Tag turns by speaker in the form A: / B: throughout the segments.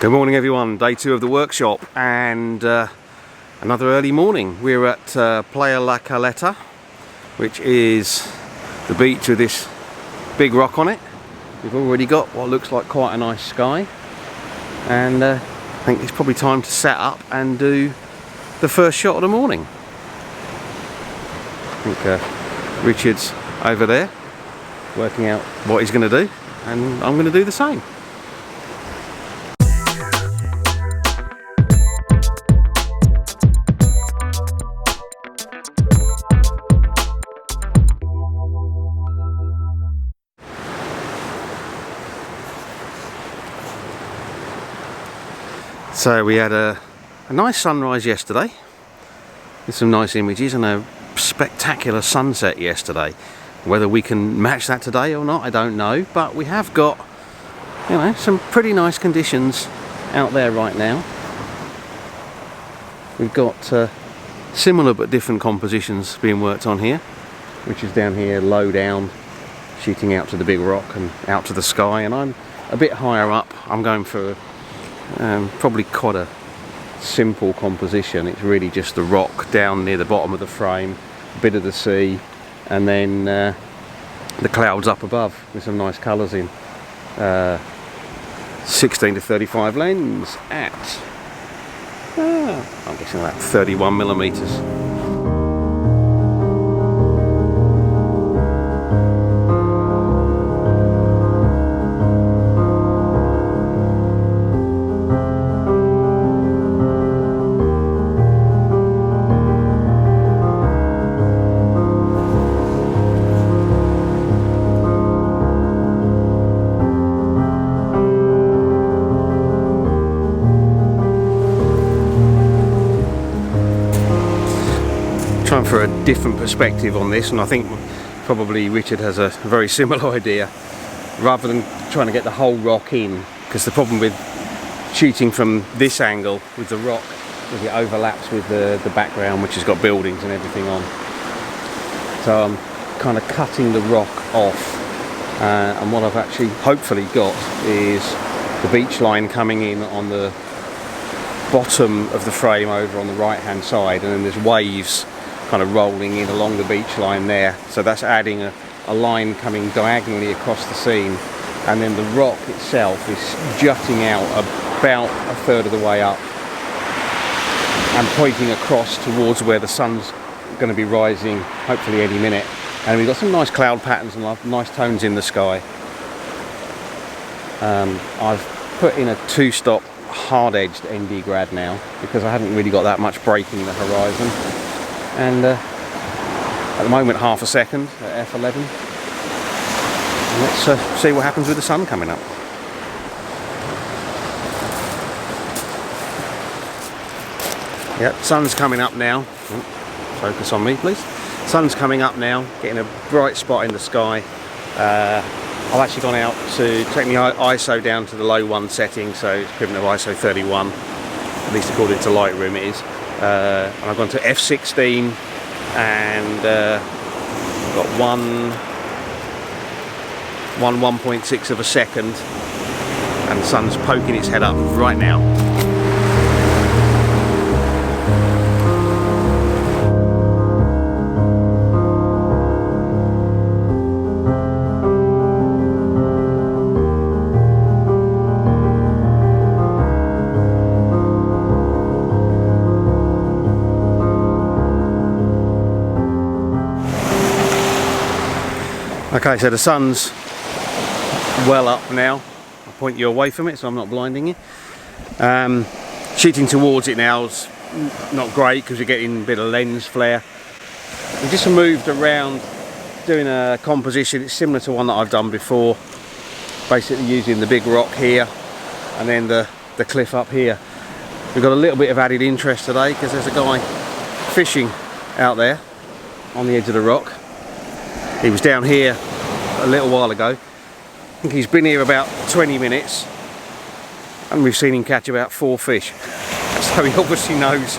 A: Good morning everyone, day 2 of the workshop and another early morning. We're at Playa La Caleta, which is the beach with this big rock on it. We've already got what looks like quite a nice sky, and I think it's probably time to set up and do the first shot of the morning. I think Richard's over there working out what he's going to do, and I'm going to do the same. So we had a nice sunrise yesterday with some nice images and a spectacular sunset yesterday. Whether we can match that today or not, I don't know, but we have got, you know, some pretty nice conditions out there right now. We've got similar but different compositions being worked on here, which is down here low down, shooting out to the big rock and out to the sky, and I'm a bit higher up. I'm going for probably quite a simple composition. It's really just the rock down near the bottom of the frame, a bit of the sea, and then the clouds up above with some nice colours in. 16 to 35 lens at I'm guessing about 31 millimeters. Trying for a different perspective on this, and I think probably Richard has a very similar idea, rather than trying to get the whole rock in, because the problem with shooting from this angle with the rock is it overlaps with the background, which has got buildings and everything on. So I'm kind of cutting the rock off, and what I've actually hopefully got is the beach line coming in on the bottom of the frame over on the right hand side, and then there's waves kind of rolling in along the beach line there, so that's adding a line coming diagonally across the scene, and then the rock itself is jutting out about a third of the way up and pointing across towards where the sun's going to be rising hopefully any minute, and we've got some nice cloud patterns and nice tones in the sky. I've put in a 2-stop hard-edged ND grad now because I haven't really got that much breaking in the horizon. And at the moment half a second at f11. And let's see what happens with the sun coming up. Yep, sun's coming up now. Focus on me please. Sun's coming up now, getting a bright spot in the sky. I've actually gone out to take my ISO down to the low 1 setting, so it's equivalent of ISO 31, at least according to Lightroom it is. And I've gone to f16 and got 1.6 of a second, and the sun's poking its head up right now. Okay, so the sun's well up now. I'll point you away from it so I'm not blinding you. Shooting towards it now is not great because you're getting a bit of lens flare. We just moved around doing a composition. It's similar to one that I've done before, basically using the big rock here and then the cliff up here. We've got a little bit of added interest today because there's a guy fishing out there on the edge of the rock. He was down here a little while ago. I think he's been here about 20 minutes and we've seen him catch about 4 fish. So he obviously knows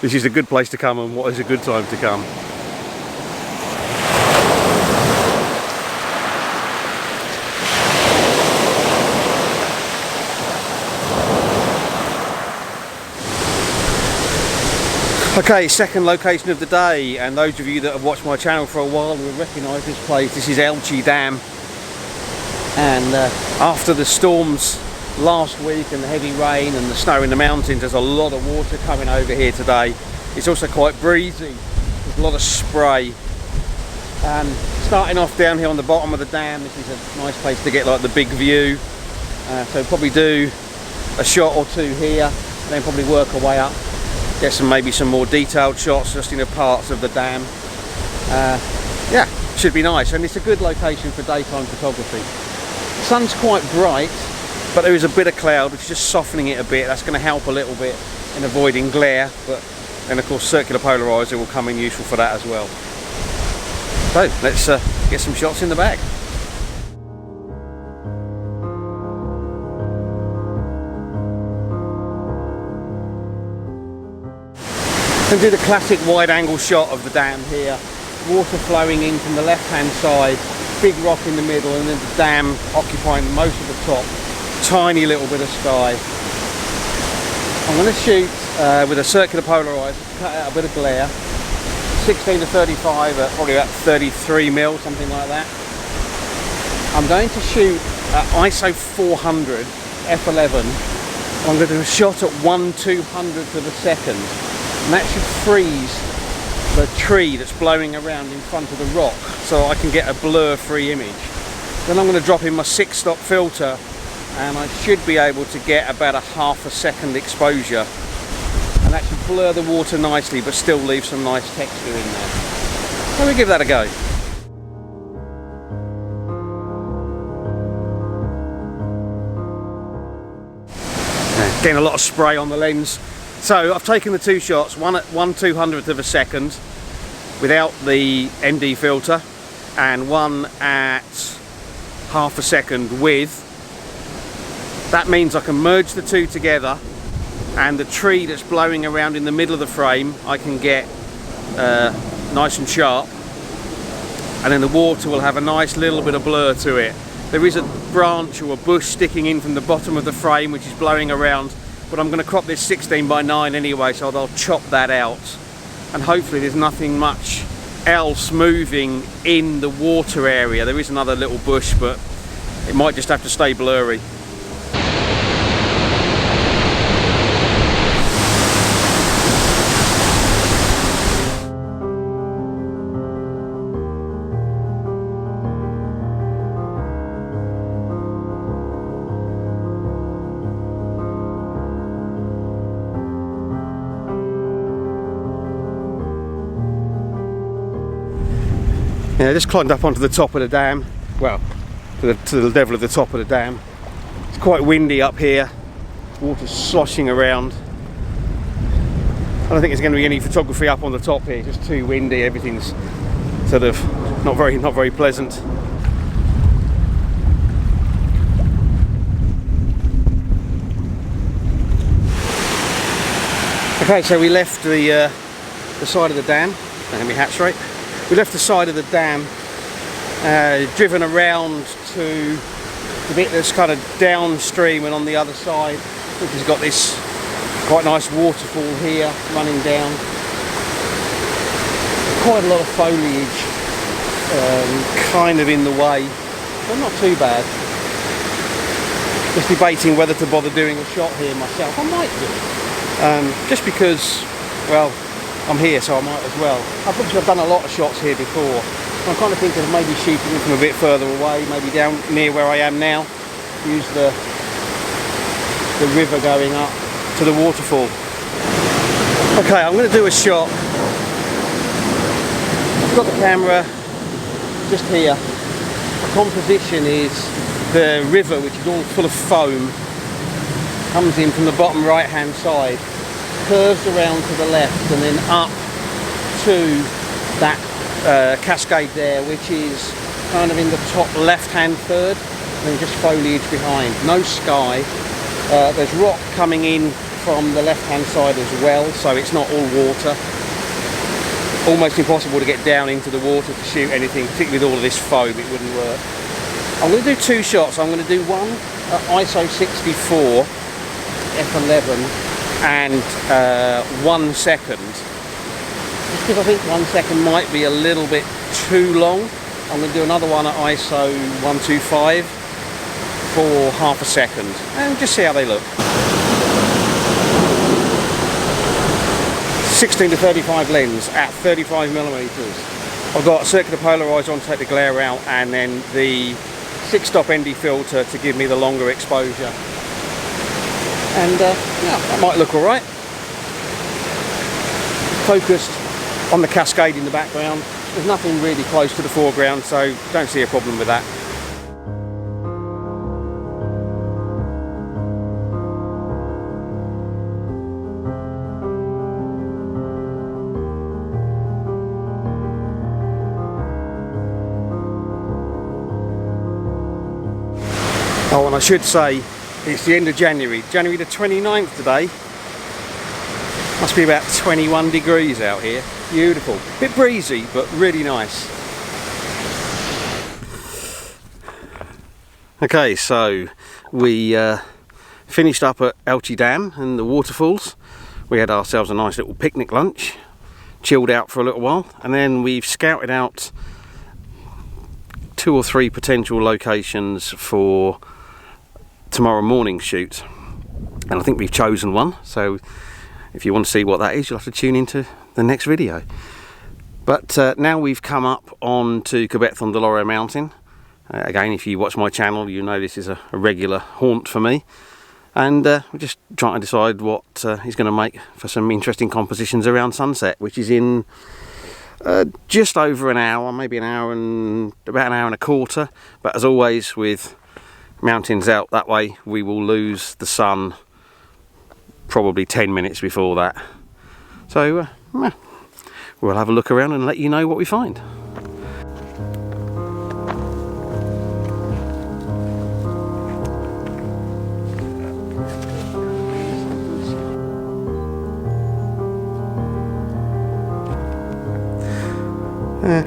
A: this is a good place to come and what is a good time to come. Okay, second location of the day, and those of you that have watched my channel for a while will recognise this place. This is Elche Dam, and after the storms last week and the heavy rain and the snow in the mountains, there's a lot of water coming over here today. It's also quite breezy, there's a lot of spray. And starting off down here on the bottom of the dam, this is a nice place to get like the big view. So probably do a shot or two here, and then probably work our way up. Get maybe some more detailed shots just in the parts of the dam. Yeah, should be nice, and it's a good location for daytime photography. The sun's quite bright, but there is a bit of cloud which is just softening it a bit. That's going to help a little bit in avoiding glare, but then of course circular polarizer will come in useful for that as well. So let's get some shots in the bag. And do the classic wide angle shot of the dam here. Water flowing in from the left hand side, big rock in the middle, and then the dam occupying most of the top. Tiny little bit of sky. I'm going to shoot with a circular polarizer to cut out a bit of glare. 16 to 35 at probably about 33 mil, something like that. I'm going to shoot at ISO 400 f11. I'm going to do a shot at 1/200th of a second. And that should freeze the tree that's blowing around in front of the rock, so I can get a blur-free image. Then I'm going to drop in my 6-stop filter, and I should be able to get about a ½ a second exposure, and that should blur the water nicely but still leave some nice texture in there. Let me give that a go. Getting a lot of spray on the lens. So I've taken the two shots, one at 1/200th of a second without the ND filter, and one at ½ a second with. That means I can merge the two together, and the tree that's blowing around in the middle of the frame I can get nice and sharp, and then the water will have a nice little bit of blur to it. There is a branch or a bush sticking in from the bottom of the frame which is blowing around, but I'm going to crop this 16:9 anyway, so I'll chop that out, and hopefully there's nothing much else moving in the water area. There is another little bush, but it might just have to stay blurry. Yeah, I just climbed up onto the top of the dam, well, to the level of the top of the dam. It's quite windy up here, water's sloshing around. I don't think there's going to be any photography up on the top here, just too windy, everything's sort of not very pleasant. Okay, so we left the side of the dam, let me hatch straight. We left the side of the dam, driven around to the bit that's kind of downstream and on the other side, which has got this quite nice waterfall here running down. Quite a lot of foliage kind of in the way, but not too bad. Just debating whether to bother doing a shot here myself. I might do, just because, well, I'm here, so I might as well. I've done a lot of shots here before. I'm kind of thinking of maybe shooting them from a bit further away, maybe down near where I am now. Use the river going up to the waterfall. Okay, I'm going to do a shot. I've got the camera just here. The composition is the river, which is all full of foam, comes in from the bottom right hand side, curves around to the left, and then up to that cascade there, which is kind of in the top left hand third, and then just foliage behind. No sky. There's rock coming in from the left hand side as well, so it's not all water. Almost impossible to get down into the water to shoot anything, particularly with all of this foam, it wouldn't work. I'm going to do two shots. I'm going to do one at ISO 64 f11 and 1 second, Just because I think 1 second might be a little bit too long, I'm going to do another one at ISO 125 for half a second and just see how they look. 16 to 35 lens at 35mm. I've got a circular polarizer on to take the glare out, and then the 6-stop ND filter to give me the longer exposure. And yeah, that might look alright. Focused on the cascade in the background. There's nothing really close to the foreground, so don't see a problem with that. Oh, and I should say, it's the end of January. January the 29th today. Must be about 21 degrees out here. Beautiful. Bit breezy, but really nice. Okay, so we finished up at Elche Dam and the waterfalls. We had ourselves a nice little picnic lunch, chilled out for a little while, and then we've scouted out 2 or 3 potential locations for tomorrow morning's shoot, and I think we've chosen one, so if you want to see what that is, you'll have to tune into the next video. But now we've come up onto Cabezón de Lauro mountain. Again, if you watch my channel, you know this is a regular haunt for me, and we're just trying to decide what he's going to make for some interesting compositions around sunset, which is in just over an hour, maybe about an hour and a quarter. But as always with mountains out that way, we will lose the sun probably 10 minutes before that. So we'll have a look around and let you know what we find.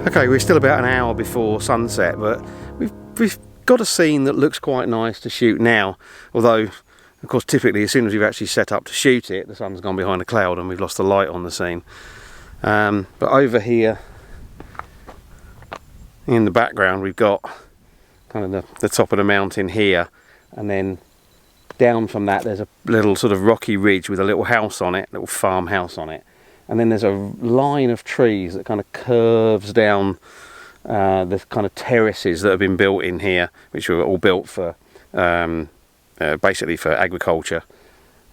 A: Okay, we're still about an hour before sunset, but we've got a scene that looks quite nice to shoot now, although of course typically as soon as we've actually set up to shoot it, the sun's gone behind a cloud and we've lost the light on the scene. But over here in the background we've got kind of the top of the mountain here, and then down from that there's a little sort of rocky ridge with a little house on it, little farmhouse on it, and then there's a line of trees that kind of curves down the kind of terraces that have been built in here, which were all built for basically for agriculture.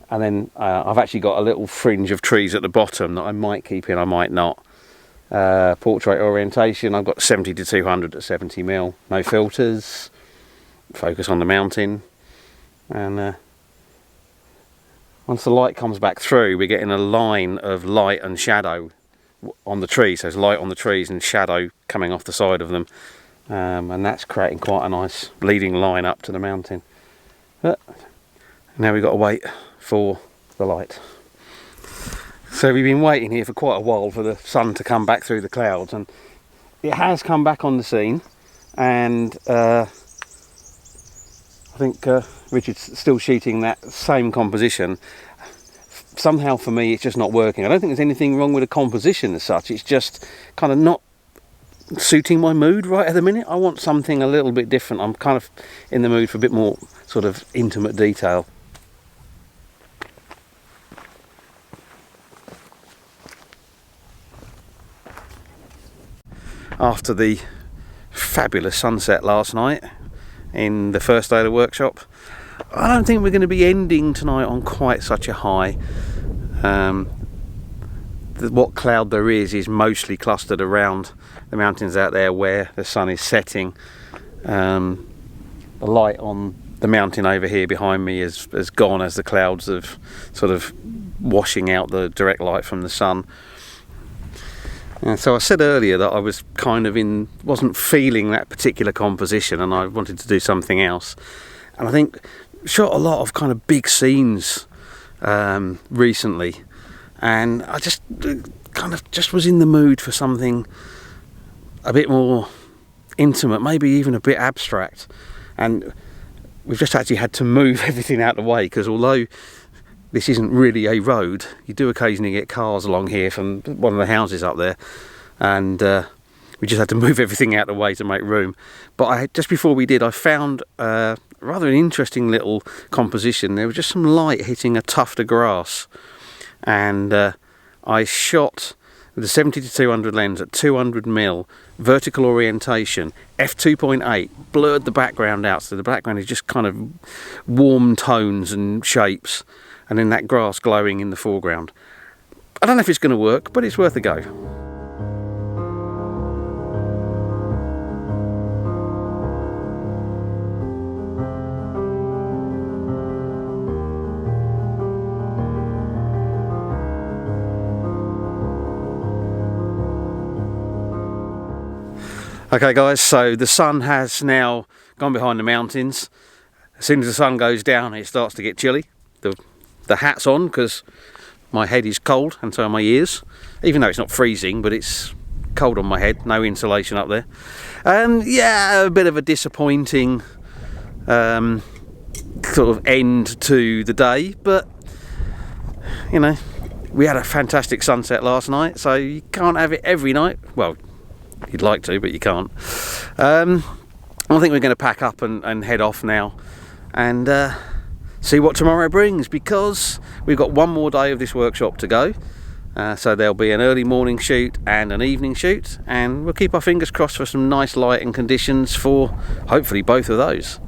A: And then I've actually got a little fringe of trees at the bottom that I might keep in, I might not. Portrait orientation, I've got 70 to 200 at 70mm, no filters, focus on the mountain, and once the light comes back through, we're getting a line of light and shadow on the trees. So there's light on the trees and shadow coming off the side of them, and that's creating quite a nice leading line up to the mountain. But now we've got to wait for the light. So we've been waiting here for quite a while for the sun to come back through the clouds, and it has come back on the scene, and I think Richard's still shooting that same composition. Somehow for me it's just not working. I don't think there's anything wrong with the composition as such, it's just kind of not suiting my mood right at the minute. I want something a little bit different. I'm kind of in the mood for a bit more sort of intimate detail. After the fabulous sunset last night in the first day of the workshop, I don't think we're going to be ending tonight on quite such a high. What cloud there is mostly clustered around the mountains out there where the sun is setting. The light on the mountain over here behind me has gone as the clouds have sort of washing out the direct light from the sun. And so I said earlier that I was kind of wasn't feeling that particular composition, and I wanted to do something else. And I think shot a lot of kind of big scenes recently, and I just kind of just was in the mood for something a bit more intimate, maybe even a bit abstract. And we've just actually had to move everything out of the way, because although this isn't really a road. You do occasionally get cars along here from one of the houses up there, and we just had to move everything out of the way to make room. But just before we did, I found rather an interesting little composition. There was just some light hitting a tuft of grass, and I shot with a 70-200 lens at 200mm, vertical orientation, f2.8, blurred the background out, so the background is just kind of warm tones and shapes, and then that grass glowing in the foreground. I don't know if it's going to work, but it's worth a go. Okay guys, so the sun has now gone behind the mountains. As soon as the sun goes down, it starts to get chilly. The hat's on because my head is cold, and so are my ears. Even though it's not freezing, but it's cold on my head, no insulation up there. And yeah, a bit of a disappointing sort of end to the day, but you know, we had a fantastic sunset last night, so you can't have it every night. Well, you'd like to, but you can't. I think we're going to pack up and head off now and see what tomorrow brings, because we've got one more day of this workshop to go. So there'll be an early morning shoot and an evening shoot, and we'll keep our fingers crossed for some nice light and conditions for hopefully both of those.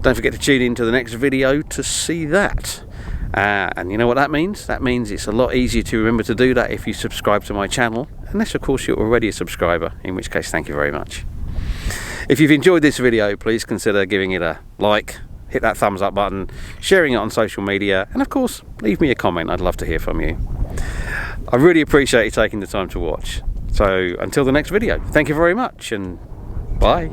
A: Don't forget to tune in to the next video to see that. And you know what that means? That means it's a lot easier to remember to do that if you subscribe to my channel, unless of course you're already a subscriber, in which case thank you very much. If you've enjoyed this video, please consider giving it a like, hit that thumbs up button, sharing it on social media, and of course leave me a comment. I'd love to hear from you. I really appreciate you taking the time to watch. So until the next video, thank you very much, and bye.